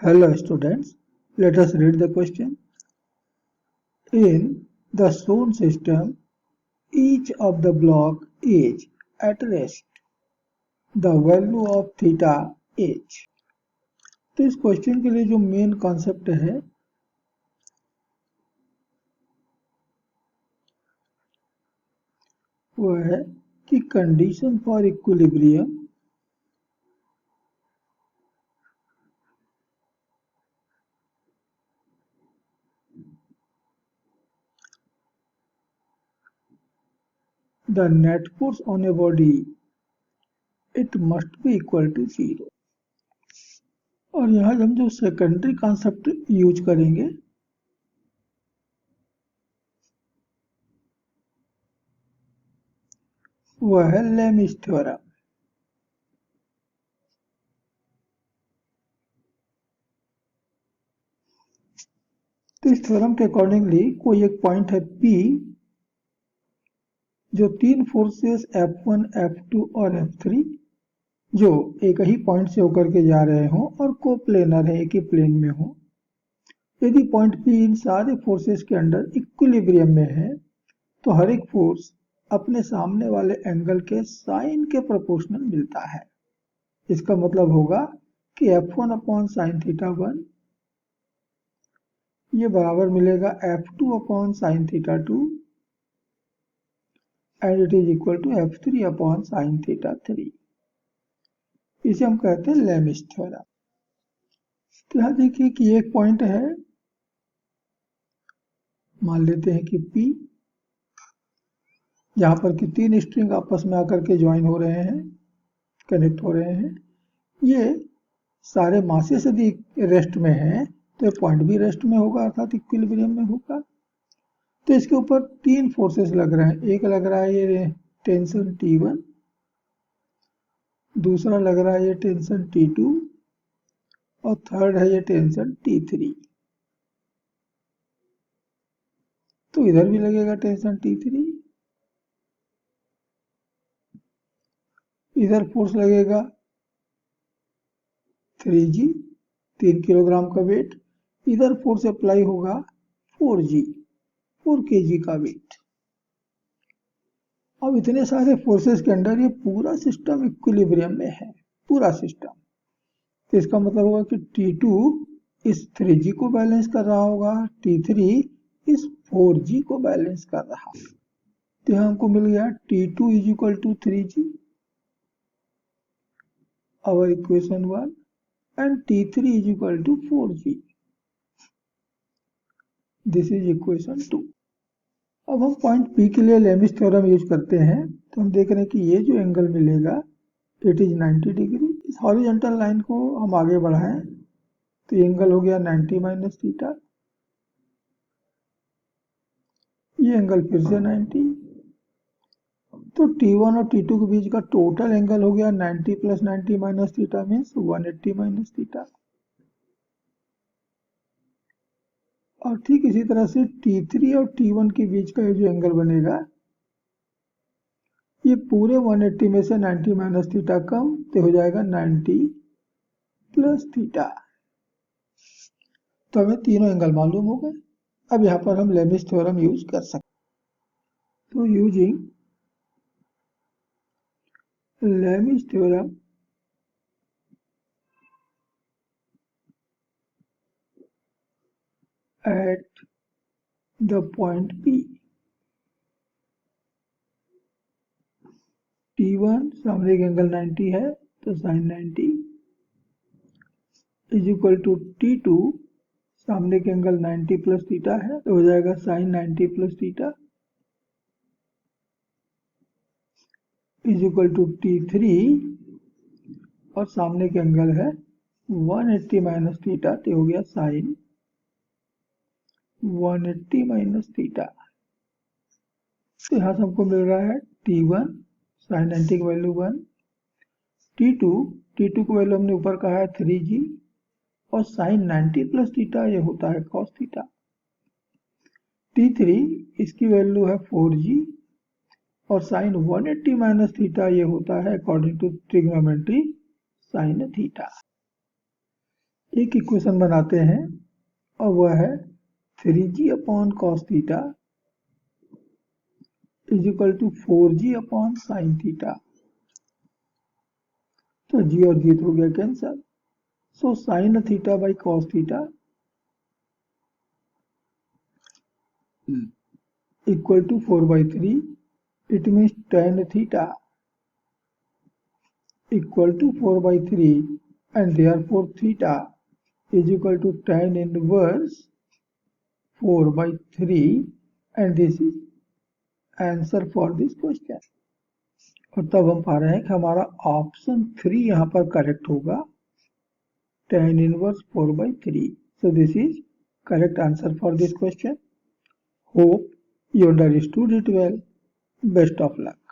Hello students, let us read the question. In the shown system, each of the block is at rest. The value of theta is. तो इस question के लिए जो main concept है वो है कि condition for equilibrium the net force on a body it must be equal to 0. और यहाँ हम जो सेकेंडरी कॉन्सेप्ट यूज करेंगे वो है लेमिस थ्योरम. तो इस थ्योरम के अकॉर्डिंगली कोई एक पॉइंट है P जो तीन फोर्सेस F1, F2 और F3 जो एक ही पॉइंट से होकर के जा रहे हों और कोप्लेनर है, एक ही प्लेन में हो. यदि पॉइंट P इन सारे फोर्सेस के अंडर इक्विलिब्रियम में है तो हर एक फोर्स अपने सामने वाले एंगल के साइन के प्रोपोर्शनल मिलता है. इसका मतलब होगा कि F1 अपॉन साइन थीटा 1 ये बराबर मिलेगा F2 upon sine theta 2 and it is equal to F3 upon sine theta 3. इसे हम कहते हैं लेमिस थ्योरम. तो यहां देखिए कि एक पॉइंट है, मान लेते हैं कि P, जहां पर कि तीन स्ट्रिंग आपस में आकर के ज्वाइन हो रहे हैं, कनेक्ट हो रहे हैं. ये सारे मासेस यदि रेस्ट में है तो पॉइंट भी रेस्ट में होगा, अर्थात इक्विलिब्रियम में होगा. तो इसके ऊपर तीन फोर्सेस लग रहे हैं. एक लग रहा है ये टेंशन T1, दूसरा लग रहा है ये टेंशन T2 और थर्ड है ये टेंशन T3. तो इधर भी लगेगा टेंशन T3, इधर फोर्स लगेगा 3G 3 किलोग्राम का वेट, इधर फोर्स अप्लाई होगा 4G 4 kg का वेट. अब इतने सारे फोर्सेस के अंडर ये पूरा सिस्टम इक्विलिब्रियम में है, पूरा सिस्टम. तो इसका मतलब होगा कि T2 इस 3G को बैलेंस कर रहा होगा, T3 इस 4G को बैलेंस कर रहा है. तो यहाँ हमको मिल गया T2 is equal to 3G, our equation 1, and T3 is equal to 4G. This is equation 2. अब हम पॉइंट P के लिए लेमिस थ्योरम यूज करते हैं तो हम देख रहे हैं कि ये जो एंगल मिलेगा इट इज 90 डिग्री. इस हॉरिजॉन्टल लाइन को हम आगे बढ़ाएं तो एंगल हो गया 90 माइनस थीटा. ये एंगल फिर से 90. तो T1 और T2 के बीच का टोटल एंगल हो गया 90 plus 90 minus theta means 180 minus theta. और ठीक इसी तरह से T3 और T1 के बीच का जो एंगल बनेगा ये पूरे 180 में से 90 माइनस थीटा कम तो हो जाएगा 90 प्लस थीटा. तो हमें तीनों एंगल मालूम हो गए. अब यहां पर हम लेमिस थ्योरम यूज कर सकते. तो using Lami's theorem at the point P, T1 सामने का एंगल 90 है तो sign 90 is equal to T2 सामने का एंगल 90 प्लस थीटा है तो हो जाएगा sine 90 plus theta is equal to T3 और सामने का एंगल है 180 माइनस थीटा तो हो गया साइन 180 माइनस थीटा. तो यहां से हमको मिल रहा है T1 साइन 90 की वैल्यू 1, T2 की वैल्यू हमने ऊपर कहा है 3G और साइन 90 प्लस थीटा ये होता है कॉस थीटा. T3 इसकी वैल्यू है 4G और साइन 180 माइनस थीटा ये होता है according to trigonometry sine theta. एक इक्वेशन बनाते हैं और वह है 3g upon cos theta is equal to 4g upon sine theta. तो जी और जी हो गया cancel. So sine theta by cos theta equal to 4/3. It means tan theta equal to 4/3 and therefore theta is equal to tan inverse 4/3 and this is answer for this question. और तब हम पा रहे हैं कि हमारा ऑप्शन 3 यहाँ पर करेक्ट होगा, tan inverse 4/3. So this is correct answer for this question. Hope you understood it well. Best of luck.